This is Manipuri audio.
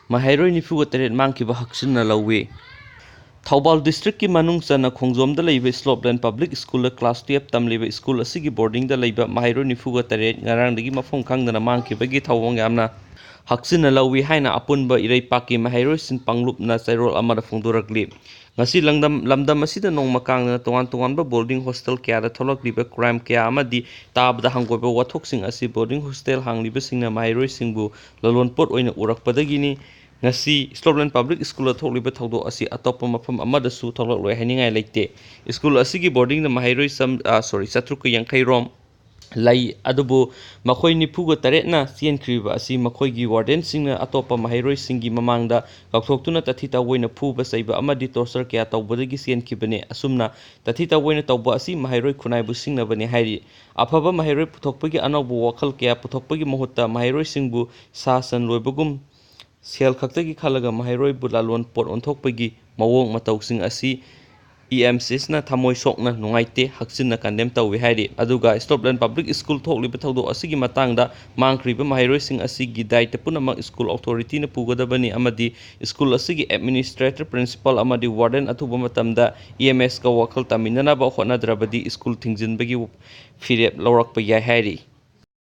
Maheiloi 94 mangkhre haksinna lawi. Thaubal district ki manung chana khongjomda leiba Slopeland Public School class 12 tamliba school asigi boarding da leiba Maheiloi 94 ngarangdagi mafum khangdana mangkhibagi thawong yamna haksinna lawi haina apunba ireipaki Maheiloi sin panglupna chairol amada phongdorakli. Ngasi lamdam asida nongma kangna tongan-tonganba boarding hostel kya da tholakliba crime kya amadi tabda hanggoiba wathoksing asi boarding hostel hangliba singna Maheiloi singbu lalonpot oina urakpadagini ngasi Slopeland Public School thokliba thawdo asi atoppa mafam amadasu tholakloi haningai leite. School asigi boarding na Maheiloi Satruka Yankai rom lai adubu makhoi 94 na sienkhriba asi makhoigi warden singna atopa Maheiloi singi mamangda kakthokhtuna tathita woina phuba saiba amadi torture kya tawbadagi sienkhibane asumna tathita woina tawba asi Maheiloi khunaibu singnabane hairi. Afaba Maheiloi puthokpagi anawbu wakhal kya puthokpagi mahutta Maheiloi singbu sasan loibagum sel khaktagi khalaga Maheiloi bu lalon pot onthokpagi mawong matawsing asi EMCs na thamoi sokna nungaite haksinna kandem tawi hairi. Aduga Slopeland Public School thokliba thawdo asigi matangda mangkhriba Maheiloi sing asigi daita punamak school authority na pugadabani amadi school asigi administrator principal amadi warden athuba matamda EMS ka wakhal taminanaba hotnadrabadi school thingjinbagi firep lawrakpa yai hairi.